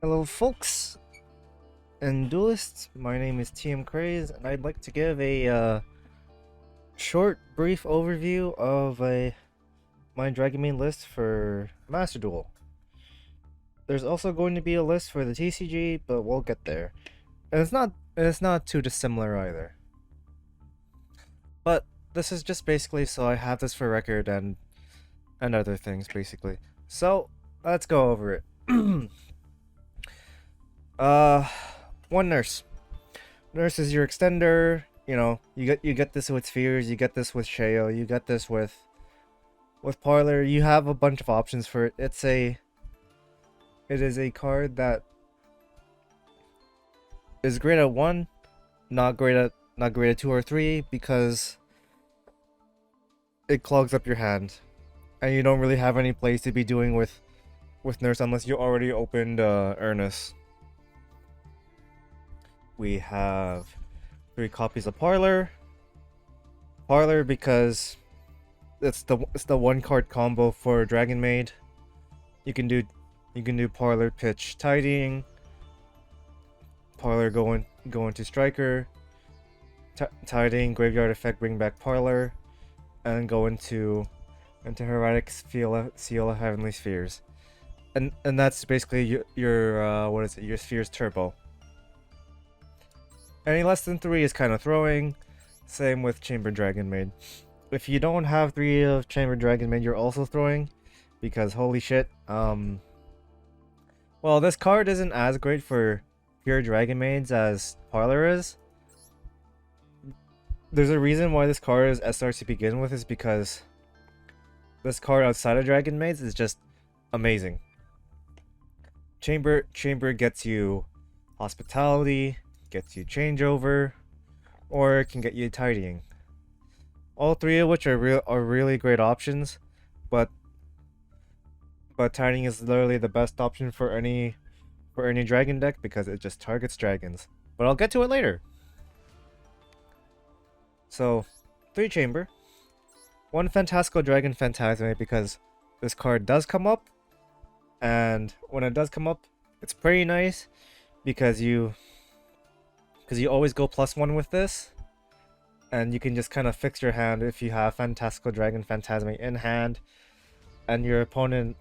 Hello folks and duelists, my name is TM Craze and I'd like to give a short brief overview of my Dragonmaid list for Master Duel. There's also going to be a list for the TCG, but we'll get there. And it's not too dissimilar either. But this is just basically so I have this for record and other things basically. So let's go over it. uh One nurse. Nurse is your extender. You know, you get this with Spheres, you get this with Sheo, you get this with Parlor. You have a bunch of options for it. It is a card that is great at 1, not great at 2 or 3 because it clogs up your hand. And you don't really have any plays to be doing with Nurse unless you already opened Ernest. We have 3 copies of Parlor. Parlor because it's the 1-card combo for Dragonmaid. You can do Parlor pitch Tidying. Parlor go into Striker. Tidying Graveyard Effect bring back Parlor, and go into Heretic Seal of Heavenly Spheres. And that's basically your what is it? Your Spheres Turbo. Any less than 3 is kind of throwing. Same with Chamber Dragonmaid. If you don't have 3 of Chamber Dragonmaid, you're also throwing, because holy shit. Well, this card isn't as great for pure Dragonmaids as Parlor is. There's a reason why this card is SR to begin with, is because this card outside of Dragonmaids is just amazing. Chamber gets you Hospitality, gets you Changeover, or it can get you Tidying. All 3 of which are really great options, but Tidying is literally the best option for any dragon deck because it just targets dragons. But I'll get to it later. So, 3 Chamber, 1 Fantastical Dragon Phantasme because this card does come up, and when it does come up, it's pretty nice because you always go +1 with this, and you can just kind of fix your hand if you have Fantastical Dragon Phantasme in hand, and your opponent,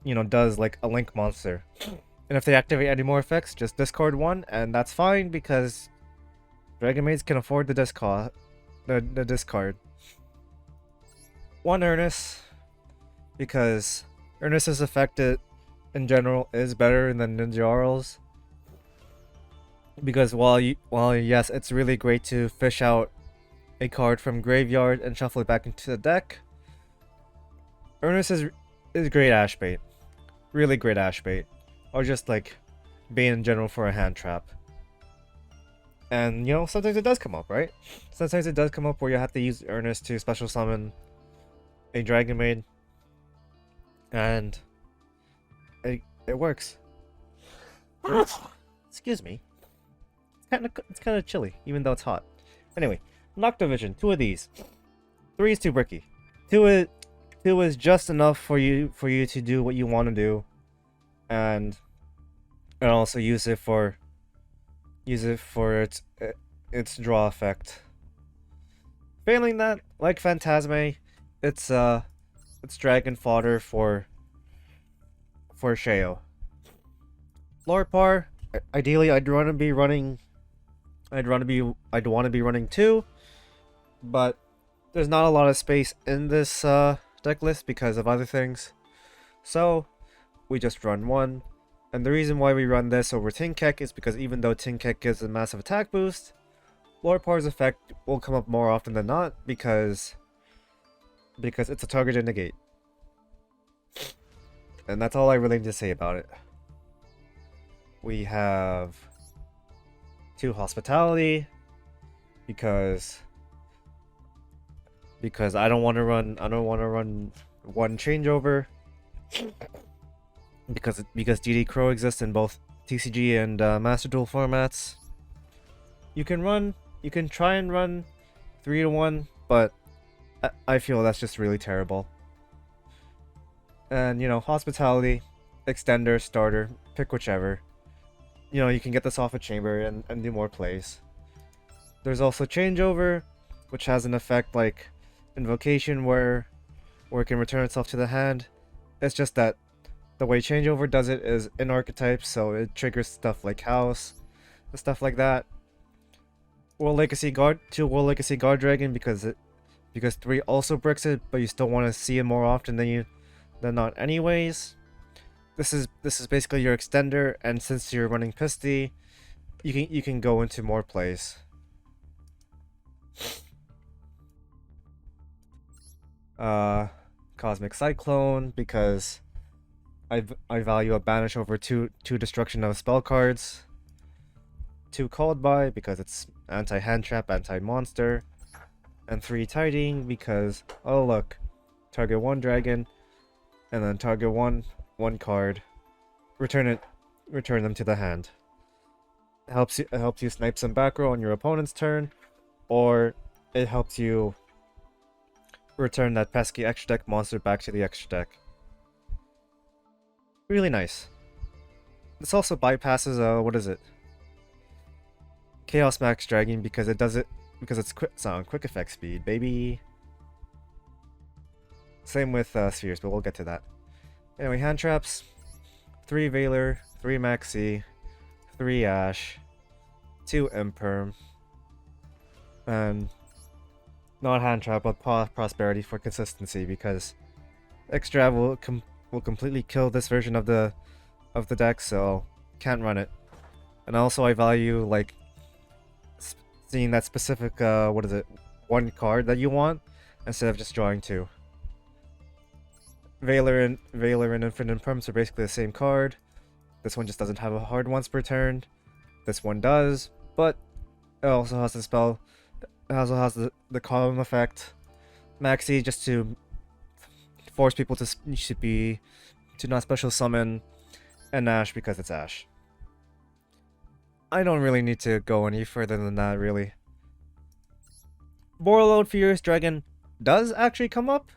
you know, does like a Link monster. And if they activate any more effects, just discard 1, and that's fine because Dragonmaids can afford the discard. The discard. 1 Ernest, because Ernest's effect in general is better than Ninjaro's. Because while yes, it's really great to fish out a card from graveyard and shuffle it back into the deck, Ernest is great ash bait. Really great ash bait. Or just like bait in general for a hand trap. And you know, sometimes it does come up, right? Sometimes it does come up where you have to use Ernest to special summon a Dragonmaid. And it works. Excuse me. It's kind of chilly, even though it's hot. Anyway, Noctavision, 2 of these. 3 is too bricky. 2 is just enough for you to do what you want to do, and also use it for its draw effect. Failing that, like Phantasme, it's dragon fodder for Sheo. Lord Par, ideally I'd want to be running 2, but there's not a lot of space in this deck list because of other things. So we just run 1. And the reason why we run this over Tinkek is because even though Tinkek gives a massive attack boost, Lord Par's effect will come up more often than not because it's a targeted negate. And that's all I really need to say about it. We have 2 Hospitality because I don't want to run 1 Changeover. Because DD Crow exists in both TCG and Master Duel formats. You can try and run 3-1, but I feel that's just really terrible. And you know, Hospitality, extender, starter, pick whichever. You know, you can get this off a chamber and do more plays. There's also changeover, which has an effect like invocation where it can return itself to the hand. It's just that the way changeover does it is in archetype, so it triggers stuff like house and stuff like that. World Legacy Guard, 2 World Legacy Guard Dragon because 3 also bricks it, but you still want to see it more often than not anyways. This is basically your extender, and since you're running Pisty, you can go into more plays. Cosmic Cyclone because I value a banish over 2 destruction of spell cards. 2 called by because it's anti-hand trap, anti-monster, and 3 tidying because, oh look, target 1 dragon, and then target one card, return them to the hand. It helps you snipe some back row on your opponent's turn, or it helps you return that pesky extra deck monster back to the extra deck. Really nice. This also bypasses what is it? Chaos Max Dragon because it's on quick effect speed, baby. Same with spheres, but we'll get to that. Anyway, hand traps: 3 Veiler, 3 Maxi, 3 Ash, 2 Imperm, and not hand trap but prosperity for consistency because Extra will completely kill this version of the deck, so can't run it. And also I value like seeing that specific what is it, 1 card that you want instead of just drawing 2. Veiler and Infinite Imperms are basically the same card. This one just doesn't have a hard once per turn. This one does, but it also has the spell. It also has the column effect. Maxi just to force people to not special summon, and Ash because it's Ash. I don't really need to go any further than that, really. Borreload Furious Dragon does actually come up,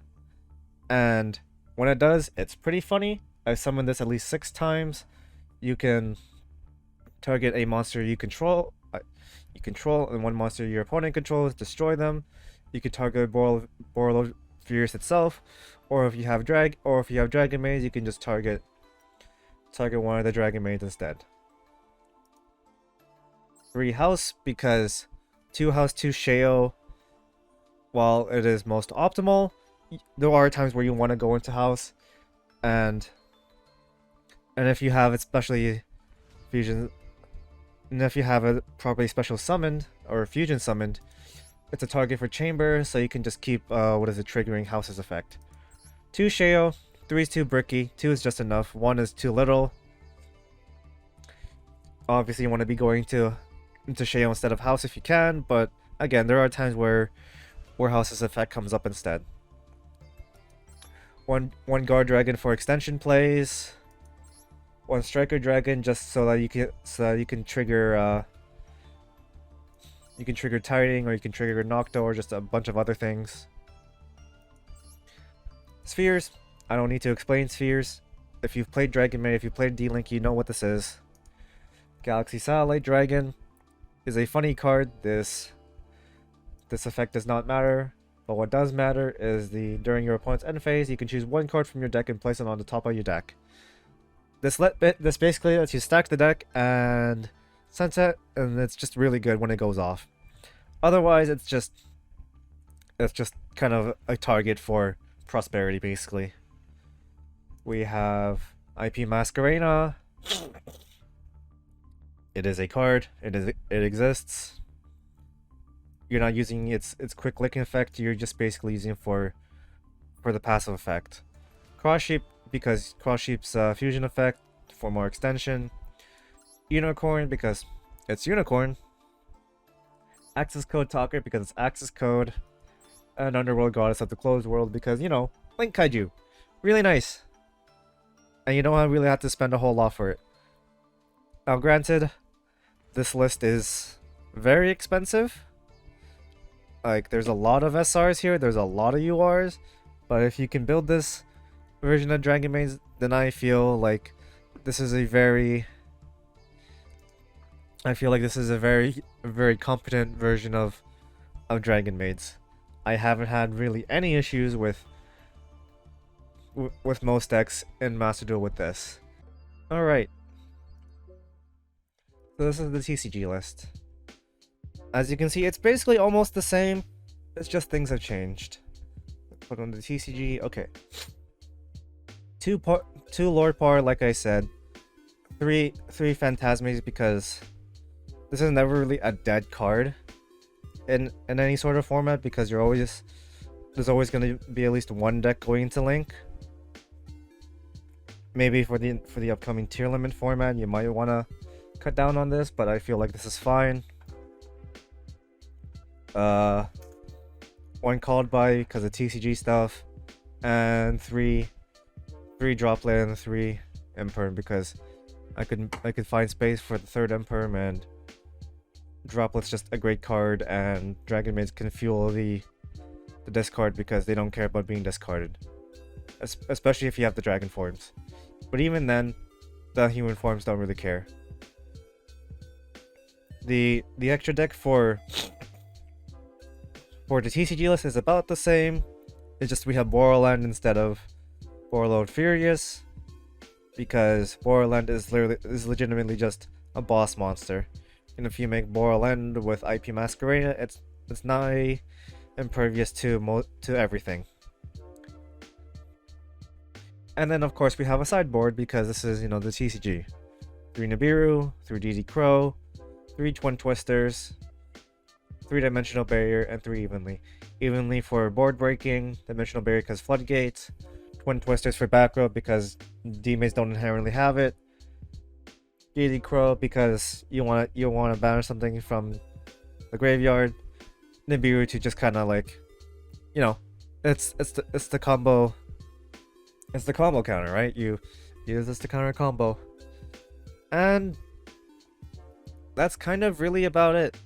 and when it does, it's pretty funny. I've summoned this at least 6 times. You can target a monster you control, and 1 monster your opponent controls, destroy them. You can target Borreload Furious itself, or if you have Dragonmaid, you can just target one of the Dragonmaids instead. 3 house because 2 house, 2 Sheo. While it is most optimal, there are times where you want to go into house, and if you have especially fusion, and if you have it properly special summoned or fusion summoned, it's a target for chamber, so you can just keep triggering house's effect. 2 Sheo, 3 is too bricky, 2 is just enough, 1 is too little. Obviously you want to be going into Sheo instead of house if you can, but again, there are times where house's effect comes up instead. One guard dragon for extension plays. 1 striker dragon just so that you can trigger tidying, or you can trigger Nocto, or just a bunch of other things. Spheres, I don't need to explain spheres. If you've played Dragonmaid, if you played D-Link, you know what this is. Galaxy Satellite Dragon is a funny card. This effect does not matter, but what does matter is during your opponent's end phase, you can choose 1 card from your deck and place it on the top of your deck. This basically lets you stack the deck and sunset, and it's just really good when it goes off. Otherwise, it's just kind of a target for prosperity, basically. We have IP Masquerena. It is a card. It exists. You're not using its quick licking effect. You're just basically using it for the passive effect. Cross Sheep because Cross Sheep's fusion effect for more extension. Unicorn because it's Unicorn. Access Code Talker because it's Access Code. And Underworld Goddess of the Closed World because, you know, Link Kaiju. Really nice. And you don't really have to spend a whole lot for it. Now granted, this list is very expensive. Like, there's a lot of SRs here, there's a lot of URs, but if you can build this version of Dragonmaid, then I feel like this is a very... I feel like this is a very competent version of Dragonmaids. I haven't had really any issues with most decks in Master Duel with this. Alright. So this is the TCG list. As you can see, it's basically almost the same. It's just things have changed. Put on the TCG. Okay. 2 Lord Power, like I said. 3 Phantasmes, because this is never really a dead card in any sort of format, because there's always going to be at least one deck going to Link. Maybe for the upcoming tier limit format, you might want to cut down on this, but I feel like this is fine. 1 Called By because of TCG stuff, and 3 Droplet and 3 Imperm, because I could find space for the 3rd Imperm, and Droplet's just a great card, and Dragonmaids can fuel the discard because they don't care about being discarded, especially if you have the dragon forms. But even then, the human forms don't really care. The extra deck for the TCG list is about the same. It's just we have Borderland instead of Borderlord Furious, because Borderland is legitimately just a boss monster. And if you make Borderland with IP Masquerade, it's not impervious to everything. And then of course we have a sideboard, because this is, the TCG. 3 Nibiru, 3 DD Crow, 3 Twin Twisters, 3 Dimensional Barrier, and 3 Evenly. Evenly for board breaking, Dimensional Barrier because Floodgates, Twin Twisters for back row because D-Mates don't inherently have it, DD Crow because you want to banish something from the graveyard, Nibiru to just kind of like, it's the combo. It's the combo counter, right? You use this to counter a combo. And that's kind of really about it.